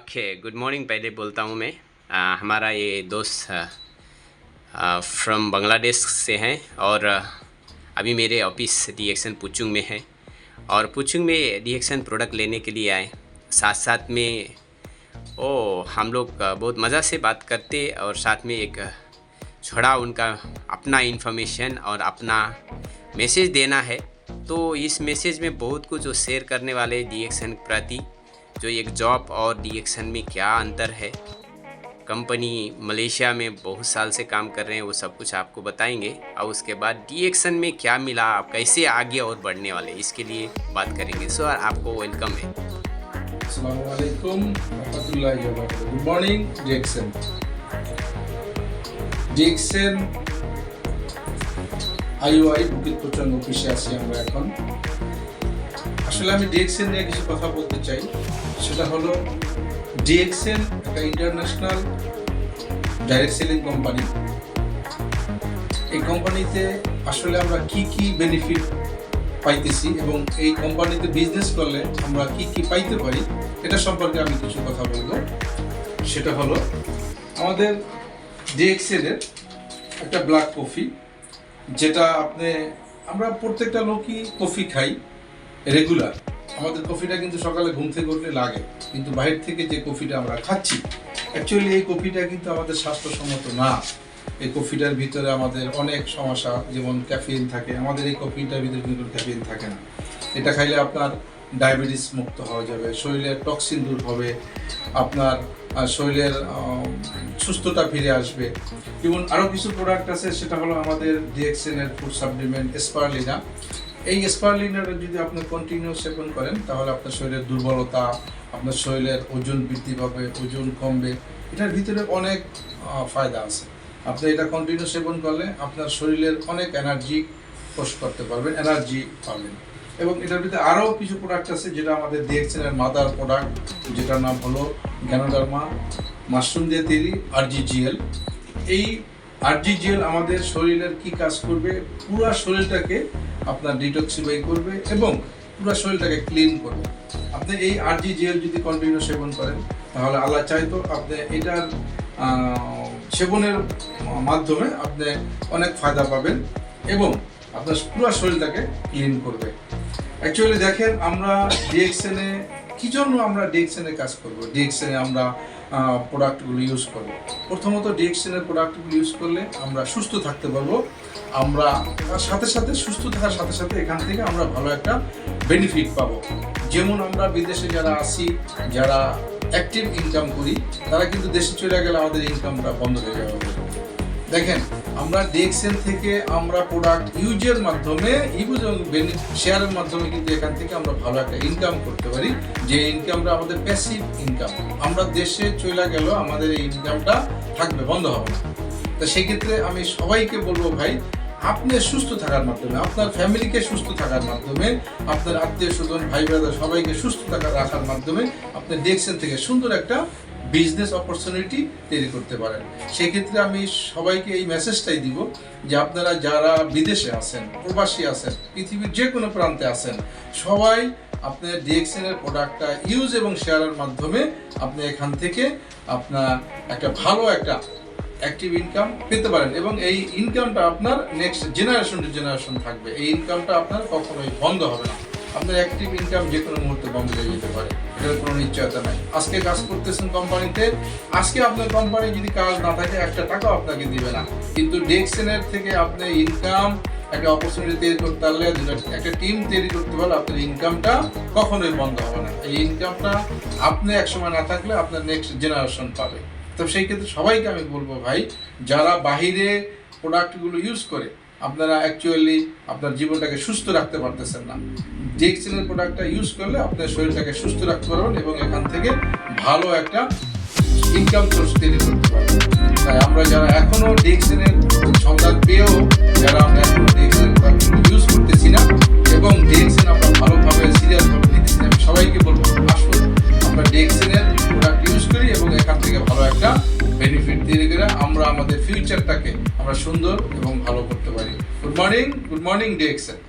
Okay, good morning पहले बोलता हूँ मैं। हमारा ये दोस्त फ्रॉम बांग्लादेश से हैं और अभी मेरे ऑफिस डीएक्सन पुचुंग में है और पुचुंग में डीएक्सन प्रोडक्ट लेने के लिए आए। साथ साथ में हम लोग बहुत मज़ा से बात करते और साथ में एक छोड़ा उनका अपना इन्फॉर्मेशन और अपना मैसेज देना है। तो इस मैसेज में बहुत कुछ जो शेयर करने वाले डीएक्सन प्रति, जो एक जॉब और डीएक्सन में क्या अंतर है, कंपनी मलेशिया में बहुत साल से काम कर रहे हैं, वो सब कुछ आपको बताएंगे। और उसके बाद डीएक्सन में क्या मिला, आप कैसे आगे और बढ़ने वाले, इसके लिए बात करेंगे। सर आपको वेलकम है। अस्सलामु अलैकुम रहमतुल्लाहि व बरकातुहू। Good morning DXN. IOI Bukit প্রচুর অফিসে আছি আমরা এখন। আসলে আমি ডিএক্সএন নিয়ে কিছু কথা বলতে চাই। সেটা হলো ডিএক্সএন একটা ইন্টারন্যাশনাল ডাইরেক্ট সেলিং কোম্পানি। এই কোম্পানিতে আসলে আমরা কি কি বেনিফিট পাইতেছি এবং এই কোম্পানিতে বিজনেস করলে আমরা কি কি পাইতে পারি, এটা সম্পর্কে আমি কিছু কথা বলবো। সেটা হলো আমাদের ডিএক্সএন এর একটা ব্ল্যাক কফি, যেটা আমরা প্রত্যেকটা লোকই কফি খাই রেগুলার। আমাদের কফিটা কিন্তু সকালে ঘুম থেকে উঠলে লাগে, কিন্তু বাইরে থেকে যে কফিটা আমরা খাচ্ছি অ্যাকচুয়ালি এই কফিটা কিন্তু আমাদের স্বাস্থ্যসম্মত না। এই কফিটার ভিতরে আমাদের অনেক সমস্যা, যেমন ক্যাফিন থাকে। আমাদের এই কফিটার ভিতরে কিন্তু ক্যাফিন থাকে না। এটা খাইলে আপনার ডায়াবেটিস মুক্ত হওয়া যাবে, শরীরের টক্সিন দূর হবে, আপনার শরীরের সুস্থতা ফিরে আসবে। যেমন আরও কিছু প্রোডাক্ট আছে, সেটা হলো আমাদের ডিএক্সএনের ফুড সাপ্লিমেন্ট স্পারলিনা। এই স্পারলিনাটা যদি আপনি কন্টিনিউ সেবন করেন তাহলে আপনার শরীরের দুর্বলতা, আপনার শরীরের ওজন বৃদ্ধি পাবে, ওজন কমবে। এটার ভিতরে অনেক ফায়দা আছে। আপনি এটা কন্টিনিউ সেবন করলে আপনার শরীরের অনেক এনার্জি পোস্ট করতে পারবেন, এনার্জি পাবেন। এবং এটার ভিতরে আরও কিছু প্রোডাক্ট আছে যেটা আমাদের ডিএক্সএনের মাদার প্রোডাক্ট, যেটার নাম হলো গ্যানোডার্মা মাশরুম দিয়ে তৈরি আরজিজিএল। এই আরজিজিএল আমাদের শরীরের কি কাজ করবে, পুরো শরীরটাকে আপনার ডিটক্সিফাই করবে এবং পুরো শরীরটাকে ক্লিন করবে। আপনি এই আরজিজিএল যদি কন্টিনিউ সেবন করেন তাহলে আল্লাহ চাইতো আপনি এটার সেবনের মাধ্যমে আপনি অনেক ফায়দা পাবেন এবং আপনার পুরো শরীরটাকে ক্লিন করবে। অ্যাকচুয়ালি দেখেন, আমরা ডিএক্সএনে কি জন্য আমরা ডিএক্সএনে কাজ করব, ডিএক্সএনে আমরা প্রোডাক্টগুলো ইউজ করব। প্রথমত ডিএক্সএনের প্রোডাক্টগুলো ইউজ করলে আমরা সুস্থ থাকতে পারবো। আমরা সাথে সাথে সুস্থ থাকার সাথে সাথে এখান থেকে আমরা ভালো একটা বেনিফিট পাবো। যেমন আমরা বিদেশে যারা আসি, যারা অ্যাক্টিভ ইনকাম করি, তারা কিন্তু দেশে চলে গেলে আমাদের ইনকামটা বন্ধ হয়ে যাবে। দেখেন, আমরা ডিএক্সএন থেকে আমরা প্রোডাক্ট ইউজের মাধ্যমে শেয়ারের মাধ্যমে কিন্তু এখান থেকে আমরা ভালো একটা ইনকাম করতে পারি, যে ইনকামটা আমাদের প্যাসিভ ইনকাম। আমরা দেশে চলে গেলেও আমাদের এই ইনকামটা থাকবে, বন্ধ হবে না। তো সেক্ষেত্রে আমি সবাইকে বলবো, ভাই আপনি সুস্থ থাকার মাধ্যমে, আপনার ফ্যামিলিকে সুস্থ থাকার মাধ্যমে, আপনার আত্মীয় স্বজন, ভাই ব্রাদার সবাইকে সুস্থ রাখার মাধ্যমে আপনি ডিএক্সএন থেকে সুন্দর একটা বিজনেস অপরচুনিটি তৈরি করতে পারেন। সেক্ষেত্রে আমি সবাইকে এই মেসেজটাই দিব যে আপনারা যারা বিদেশে আছেন, প্রবাসী আছেন, পৃথিবীর যে কোনো প্রান্তে আছেন, সবাই আপনার ডিএক্সএনের প্রোডাক্টটা ইউজ এবং শেয়ারের মাধ্যমে আপনি এখান থেকে আপনার একটা ভালো একটা অ্যাক্টিভ ইনকাম পেতে পারেন এবং এই ইনকামটা আপনার নেক্সট জেনারেশন টু জেনারেশন থাকবে। এই ইনকামটা আপনার কখনোই বন্ধ হবে না। আপনার অ্যাক্টিভ ইনকাম যে কোনো মুহূর্তে বন্ধ হয়ে যেতে পারে, এটার কোনো নিশ্চয়তা নাই। আজকে কাজ করতেছেন কোম্পানিতে, আজকে আপনার কোম্পানি যদি কাজ না থাকে একটা টাকাও আপনাকে দিবে না, কিন্তু ডিএক্সএনের থেকে আপনি ইনকাম একটা অপরচুনিটি তৈরি করতে পারলে, একটা টিম তৈরি করতে পারলে আপনার ইনকামটা কখনোই বন্ধ হবে না। এই ইনকামটা আপনি একসময় না থাকলে আপনার নেক্সট জেনারেশন পাবে। তো সেই ক্ষেত্রে সবাইকে আমি বলবো, ভাই যারা বাহিরে প্রোডাক্টগুলো ইউজ করে আপনারা অ্যাকচুয়ালি আপনার জীবনটাকে সুস্থ রাখতে পারতেছেন না, ডিএক্সএনের প্রোডাক্টটা ইউজ করলে আপনার শরীরটাকে সুস্থ রাখতে পারবেন এবং এখান থেকে ভালো একটা ইনকাম সোর্স তৈরি করতে পারবেন। তাই আমরা যারা এখনও ডিএক্সএনের সন্ধান পেয়েও যারা আমরা এখনও ডিএক্সএনের প্রোডাক্টগুলো ইউজ করতেছি না এবং ডিএক্সএন আমরা ভালোভাবে সিরিয়াসভাবে নিতেছি না, আমি সবাইকে বলবো আসুন আমরা ডিএক্সএনের প্রোডাক্ট ইউজ করি এবং এখান থেকে ভালো একটা বেনিফিট তৈরি করে আমরা আমাদের ফিউচারটাকে আমরা সুন্দর এবং ভালো করতে পারি। Good morning DXN.